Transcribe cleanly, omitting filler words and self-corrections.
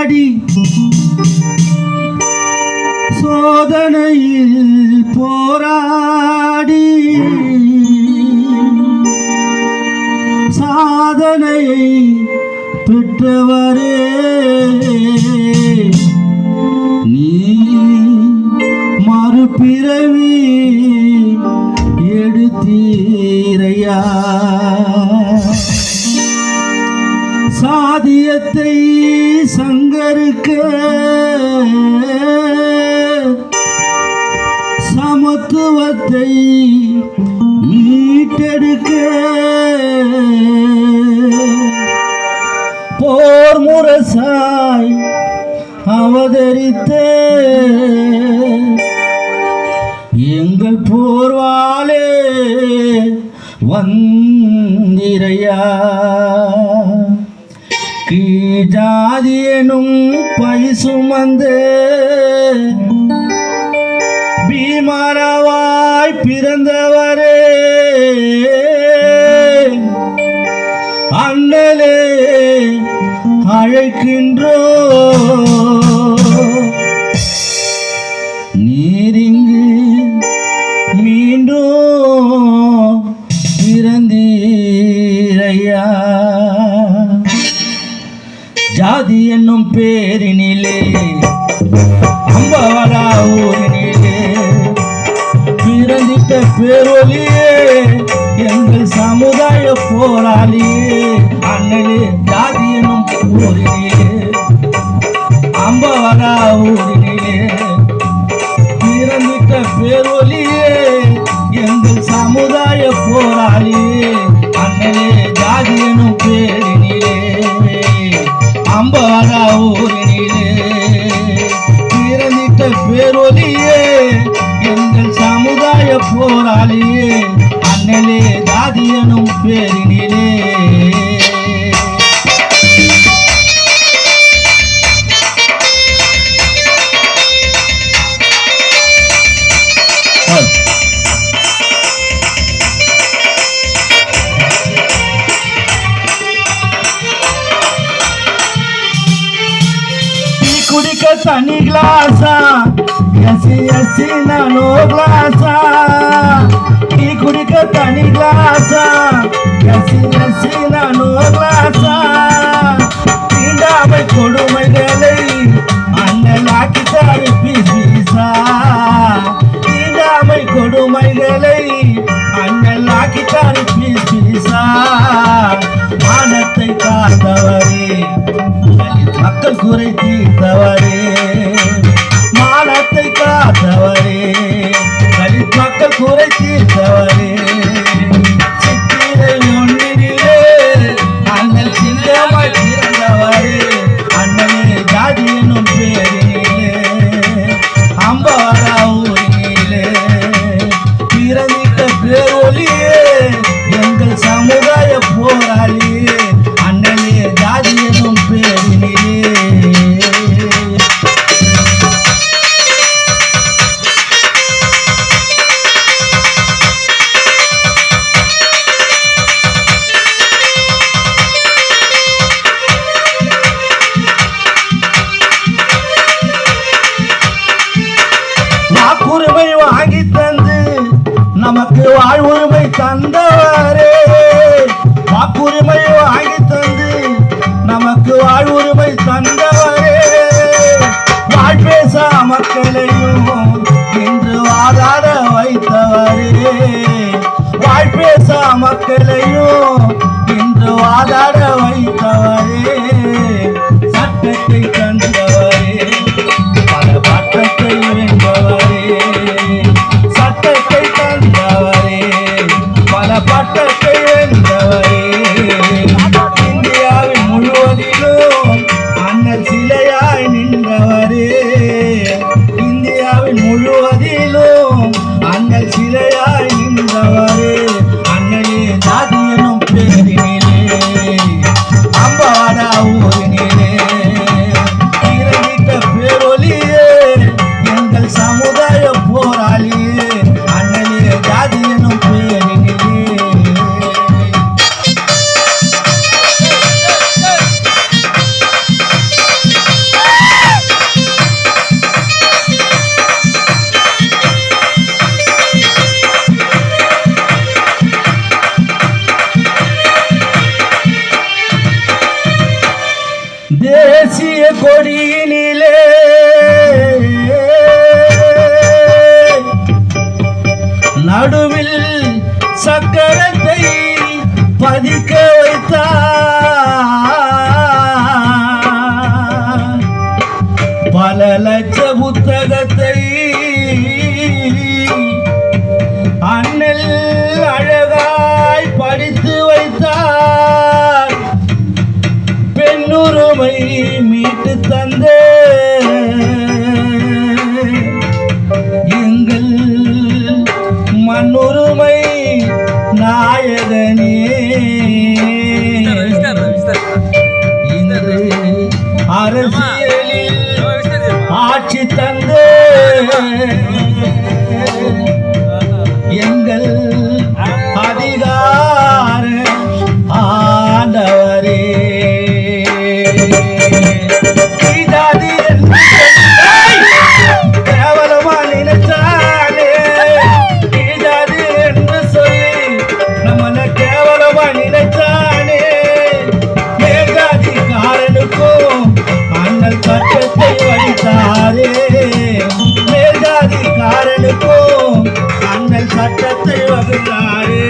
போராடி சோதனையில் போராடி சாதனையை பெற்றவரே நீ மறுபிறவி எடுத்தீரையா சாதியத்தை சங்கருக்க சமத்துவத்தை மீட்டெடுக்க போர் முரசாய் அவதரித்த எங்கள் போர்வாலே வந்திரையா கீழாதி எனும் பை சுமந்து பீமரவாய் பிறந்தவரே அண்ணலே அழைக்கின்றோ நீரிங்கு மீண்டும் பிறந்தீரையா ஜாதி என்னும் பேரினிலே அம்பவரா ஊரினிலே பிறந்திட்ட பேரொலியே எங்கள் சமுதாய போராளியே அண்ணலே ஜாதி என்னும் ஊரினிலே அம்பவரா ஊரினிலே பிறந்திட்ட பேரொலியே எங்கள் சமுதாய போராளியே அண்ணலே ஜாதி என்னும் பேரினிலே அம்பவரா ஊரினிலே பிறந்திட்ட பேரொலியே எங்கள் சமுதாய போராளியே அண்ணலே ஜாதி எனும் பேரினிலே குடிக்க தனி கிளாஸா எசி நானோ கிளாஸா டீ குடிக்க தனி கிளாஸா எசி நானோ கிளாஸா தீண்டாமை கொடுமைகளை அண்ணலாக்கித்தாரு பீசா தீண்டாமை கொடுமைகளை அண்ணலாக்கித்தாரு பீசா மானத்தை காத்தவரே மக்கள் குறை தீர்த்தவரே மானத்தை காத்தவரே தலித் மக்கள் குறை தீர்த்தவரே சித்திரை ஒன்றிலே அண்ணல் சிங்கமாய் பிறந்தவரே அண்ணனே ஜாதி எனும் பேரினிலே அம்பவரா ஊரினிலே பிறந்திட்ட பேரொலியே எங்கள் சமுதாய போராளியே அண்ணனே ஜாதி எனும் பேரினிலே வாக்குரிமை வாங்கி தந்து நமக்கு வாழ்வுரிமை தந்தவரே வாக்குரிமை வாங்கி தந்து நமக்கு வாழ்வுரிமை தந்தவரே வாழ்பேச மக்களையும் இன்று வாதாட வைத்தவரே வாழ்பேச மக்களையும் இன்று வாதாட வைத்தவரே சட்டத்தை தந்தவரே பல பட்டத்தை வென்றவரே சட்டத்தை தந்தவரே பல பட்டத்தை வென்றவரே இந்தியாவின் முழுவதிலும் அண்ணல் சிலையாய் நின்றவரே இந்தியாவின் முழுவதிலும் அண்ணல் சிலையாய் நின்றவரே அண்ணலே ஜாதி எனும் பேரினிலே அம்பா தேசிய கொடியினிலே நடுவில் சக்கரத்தை பதிக்க வைத்தார். பல லட்ச புத்தகத்தை அண்ணல் அழகாய் படித்து வைத்தார். பெண்ணுரிமை மீட்டு தந்த எங்கள் மண்ணுரிமை நாயகனே இன்று அரசியலில் ஆட்சி தந்த எங்கள் அதிகார ஆண்டவரே இதாதி கேவலமா நினைச்சாலே இதாதி என்று சொல்லி நம்மள கேவலமா நினைச்சானே மேற்காதிகாரனுக்கும் அண்ணல் சட்டத்தை வைத்தாரே மேற்காதிகாரனுக்கும் அண்ணல் சட்டத்தை வகுத்தாரே